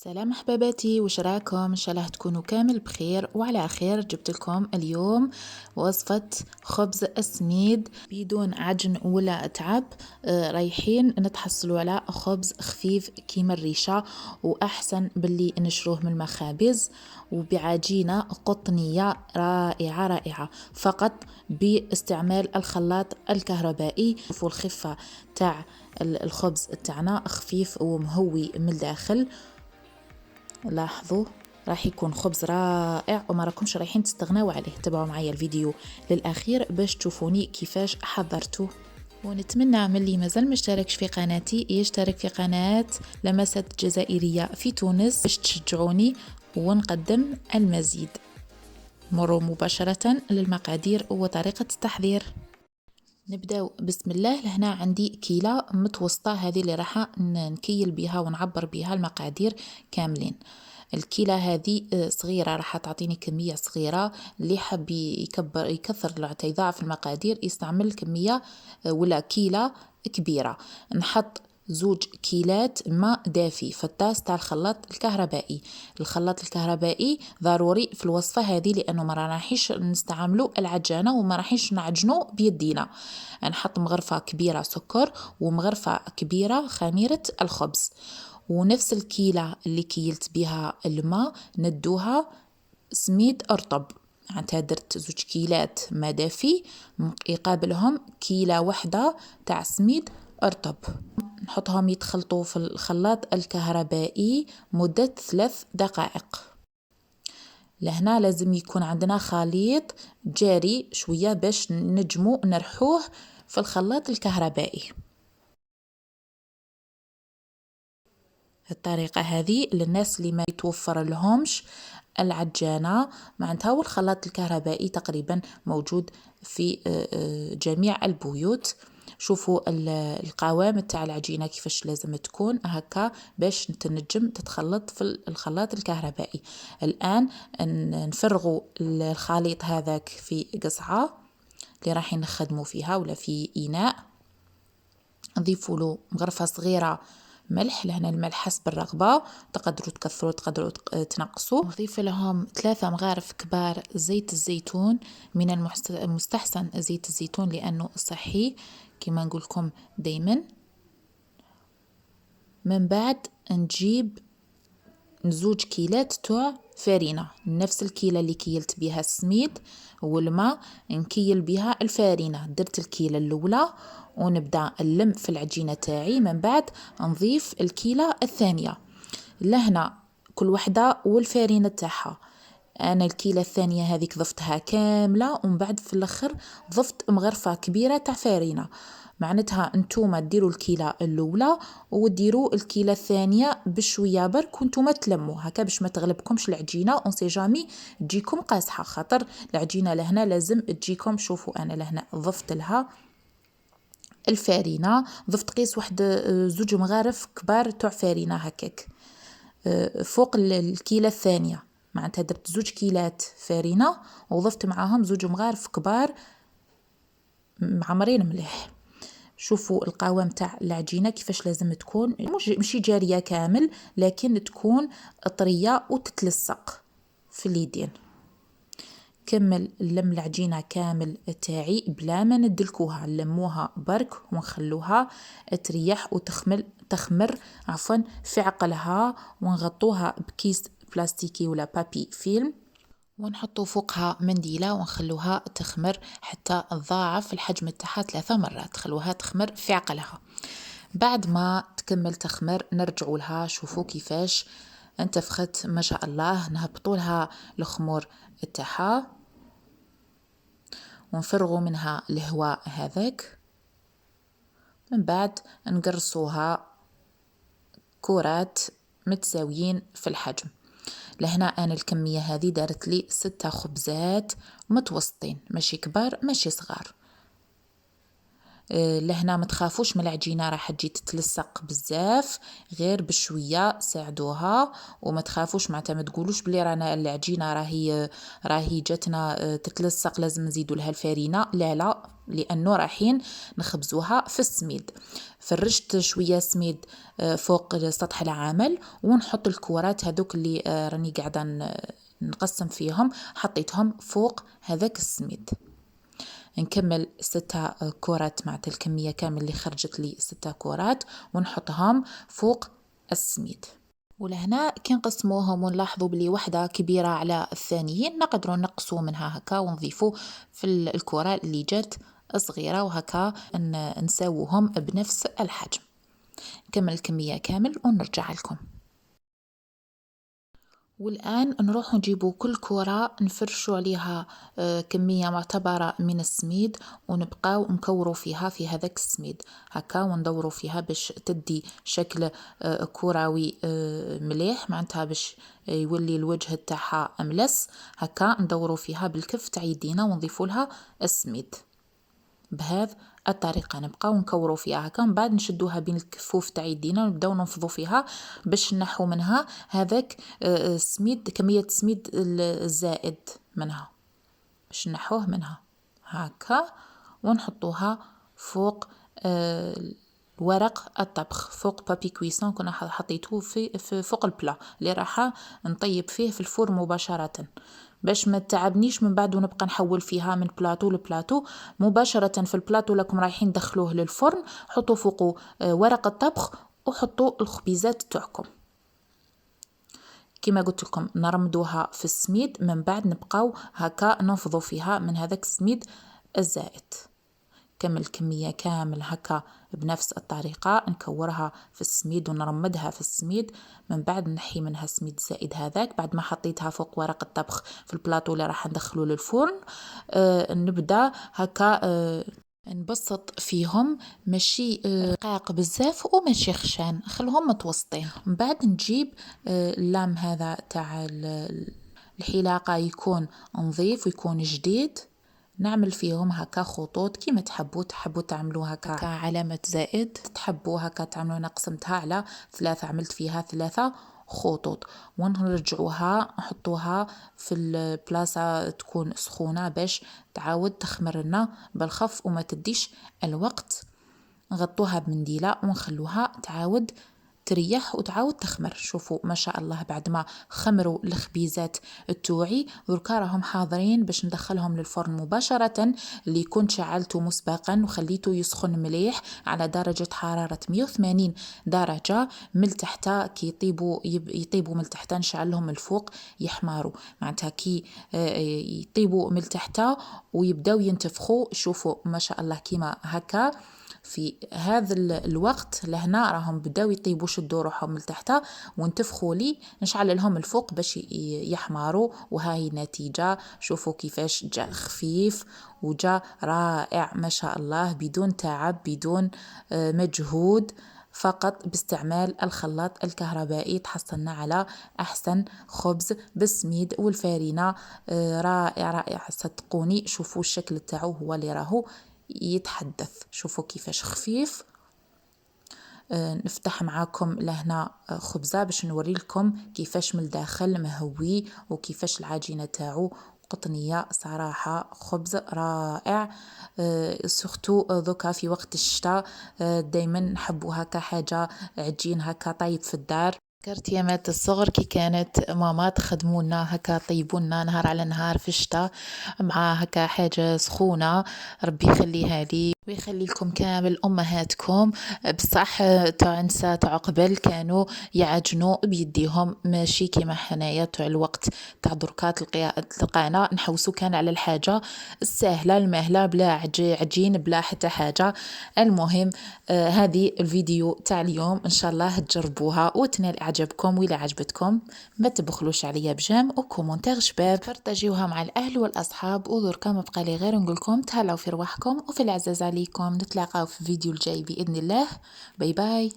سلام حباباتي، وش راكم؟ ان شاء الله تكونوا كامل بخير وعلى خير. جبت لكم اليوم وصفة خبز السميد بدون عجن ولا تعب. رايحين نتحصلوا على خبز خفيف كيما الريشة، واحسن باللي نشروه من المخابز، وبعجينة قطنية رائعة رائعة فقط باستعمال الخلاط الكهربائي. شوفوا الخفة تاع الخبز تاعنا، خفيف ومهوي من الداخل. لاحظوا راح يكون خبز رائع وما راكمش رايحين تستغنوا عليه. تابعوا معايا الفيديو للأخير باش تشوفوني كيفاش حضرته، ونتمنى من اللي مازال مشتركش في قناتي يشترك في قناة لمسات جزائرية في تونس باش تشجعوني ونقدم المزيد. مروا مباشرة للمقادير وطريقة التحضير. نبداو بسم الله. لهنا عندي كيلة متوسطة، هذه اللي راح نكيل بها ونعبر بها المقادير كاملين. الكيلة هذه صغيرة، راح تعطيني كمية صغيرة. اللي حب يكثر يضاعف المقادير يستعمل كمية ولا كيلة كبيرة. نحط 2 كيلات ماء دافي في الطاس تاع الخلاط الكهربائي. الخلاط الكهربائي ضروري في الوصفة هذه لأنه ما راحيش نستعملوا العجانة وما راحيش نعجنوا بيدينا. نحط مغرفة كبيرة سكر ومغرفة كبيرة خميرة الخبز، ونفس الكيلة اللي كيلت بها الماء ندوها سميد رطب. معناتها درت 2 كيلات ما دافي يقابلهم كيلة واحدة تاع سميد رطب. نحطهم يتخلطوا في الخلاط الكهربائي مدة 3 دقائق. لهنا لازم يكون عندنا خليط جاري شوية باش نجمو نرحوه في الخلاط الكهربائي. الطريقة هذه للناس اللي ما يتوفر لهمش العجانة معناتها، والخلاط الكهربائي تقريبا موجود في جميع البيوت. شوفوا القوام تاع العجينة كيفاش لازم تكون هكا باش تنجم تتخلط في الخلاط الكهربائي. الآن نفرغوا الخليط هذاك في قصعة اللي راح نخدموا فيها ولا في إناء. نضيفوا له مغرفة صغيرة ملح، لهنا الملح حسب الرغبة، تقدروا تكثروا تقدروا تنقصوا. نضيف لهم 3 مغارف كبار زيت الزيتون. من المستحسن زيت الزيتون لأنه صحي كما نقول لكم دايما. من بعد نجيب 2 كيلات تاع فارينة، نفس الكيلة اللي كيلت بها السميد والماء نكيل بها الفارينة. درت الكيلة الأولى ونبدأ نلم في العجينة تاعي، من بعد نضيف الكيلة الثانية. لهنا كل وحدة والفارينة تاعها. أنا الكيلة الثانية هذيك ضفتها كاملة، ومن بعد في الآخر ضفت مغرفة كبيرة تاع فارينة. معناتها انتوما ديروا الكيلة الأولى وديروا الكيلة الثانية بشوية برك، وانتوما تلموا هكا باش ما تغلبكمش العجينة اون سي جامي تجيكم قاصحة، خاطر العجينة لهنا لازم تجيكم. شوفوا أنا لهنا ضفت لها الفارينة، ضفت قيس واحد 2 مغارف كبار تاع فارينة هكاك فوق الكيلة الثانية. معناتها درت 2 كيلات فارينة وضفت معاهم 2 مغارف كبار معمرين مليح. شوفوا القوام تاع العجينة كيفاش لازم تكون، مشي جارية كامل لكن تكون طرية وتتلصق في اليدين. كمل لم العجينة كامل تاعي بلا ما ندلكوها، نلموها برك ونخلوها تريح تخمر في عقلها، ونغطوها بكيس بلاستيكي ولا بابي فيلم ونحطو فوقها منديلة ونخلوها تخمر حتى تضاعف الحجم تاعها 3 مرات. خلوها تخمر في عقلها. بعد ما تكمل تخمر نرجعوا لها. شوفوا كيفاش انتفخت ما شاء الله. نهبطوا لها الخمور تاعها ونفرغوا منها الهواء هذاك. من بعد نقرصوها كرات متساويين في الحجم. لهنا أنا الكمية هذه دارت لي 6 خبزات متوسطين، ماشي كبار ماشي صغار. لهنا ما تخافوش من العجينه راح تجي تتلصق بزاف، غير بشويه ساعدوها وما تخافوش معناتها ما تقولوش بلي رانا العجينه راهي جاتنا تتلصق لازم نزيدوا لها الفرينه، لا لانه رايحين نخبزوها في السميد. فرشت شويه سميد فوق سطح العامل ونحط الكورات هذوك اللي راني قاعده نقسم فيهم، حطيتهم فوق هذاك السميد. نكمل 6 كورات مع الكمية كامل اللي خرجت لي 6 كورات ونحطهم فوق السميد. ولهنا كي نقسموهم ونلاحظوا بلي وحدة كبيرة على الثانيين نقدروا نقصوا منها هكا ونضيفوا في الكرة اللي جات صغيرة وهكا نساووهم بنفس الحجم. نكمل الكمية كامل ونرجع لكم. والآن نروح نجيبوا كل كرة نفرشوا عليها كمية معتبرة من السميد ونبقاو نكوروا فيها في هذاك السميد هكا وندوروا فيها باش تدي شكل كروي مليح، معناتها باش يولي الوجه تاعها املس هكا. ندوروا فيها بالكف تاع يدينا ونضيفوا لها السميد بهذا الطريقه، نبقاو نكوروا فيها هكا. من بعد نشدوها بين الكفوف تاع يدينا ونبداو ننفضوا فيها باش نحو منها هذاك السميد، كميه السميد الزائد منها باش نحوه منها هكا ونحطوها فوق ورق الطبخ، فوق بابي كويسون كنا حطيتوه في فوق البلا اللي راح نطيب فيه في الفور مباشره باش ما تعبنيش من بعد ونبقى نحول فيها من بلاطو لبلاطو. مباشرة في البلاطو لكم رايحين دخلوه للفرن، حطوا فوقه ورق الطبخ وحطوا الخبيزات تاعكم كما قلت لكم نرمدوها في السميد. من بعد نبقاو هكا ننفضوا فيها من هذاك السميد الزائد. كمل الكمية كامل هكا بنفس الطريقة نكورها في السميد ونرمدها في السميد. من بعد نحي منها السميد الزائد هذاك بعد ما حطيتها فوق ورق الطبخ في البلاطو اللي راح ندخلو للفرن. نبدا هكا نبسط فيهم ماشي رقاق بزاف وماشي خشان، خلهم متوسطين. من بعد نجيب اللام هذا تاع الحلاقة يكون نظيف ويكون جديد، نعمل فيهم هكا خطوط كيما تحبوا تعملوا هكا علامة زائد، تحبوا هكا تعملوا. انا قسمتها على 3، عملت فيها 3 خطوط ونرجعوها نحطوها في البلاصة تكون سخونة باش تعاود تخمر لنا بالخف وما تديش الوقت. نغطوها بمنديلة ونخلوها تعاود تريح وتعاود تخمر. شوفوا ما شاء الله بعد ما خمروا الخبيزات التوعي دركا راهم حاضرين باش ندخلهم للفرن مباشرة، اللي كنت شعلته مسبقا وخليته يسخن مليح على درجة حرارة 180 درجة من تحت. كي يطيبوا من تحت نشعلهم الفوق يحمروا، معناتها كي يطيبوا من تحت ويبداو ينتفخوا. شوفوا ما شاء الله كيما هكا في هذا الوقت لهنا راهم بداو يطيبوا، شدوا روحهم من تحت وانتفخوا لي، نشعل لهم الفوق باش يحمروا. وهاي النتيجة، شوفوا كيفاش جاء خفيف وجاء رائع ما شاء الله، بدون تعب بدون مجهود، فقط باستعمال الخلاط الكهربائي تحصلنا على أحسن خبز بالسميد والفارينة. رائع صدقوني. شوفوا الشكل تاعو هو اللي راهو يتحدث، شوفوا كيفاش خفيف. نفتح معاكم لهنا خبزة باش نوري لكم كيفاش من الداخل مهوي وكيفاش العجينة تاعو قطنية. صراحة خبز رائع، سورتو ذوكا في وقت الشتاء دايما نحبو هكا حاجة عجين هكا طيب في الدار. ذكرت يامات الصغر كي كانت ماما تخدمونا هكا طيبونا نهار على نهار في الشتاء مع هكا حاجة سخونة. ربي يخليها لي ويخلي لكم كامل أمهاتكم. بصح تاع نساء تاع قبل كانوا يعجنوا بيديهم ماشي كيما حنايا تاع الوقت تاع دركا تلقانا نحوسو كان على الحاجة السهلة المهلة بلا عجين بلا حتى حاجة. المهم هذه الفيديو تاع اليوم ان شاء الله تجربوها وتنال اعجابكم، وإلا عجبتكم ما تبخلوش عليا بجام وكومنتير شباب، فرتاجيوها مع الاهل والاصحاب. ودركا ما بقى لي غير نقولكم تهلاو في رواحكم وفي العزاز عليكم. نتلاقاو في الفيديو الجاي باذن الله. باي باي.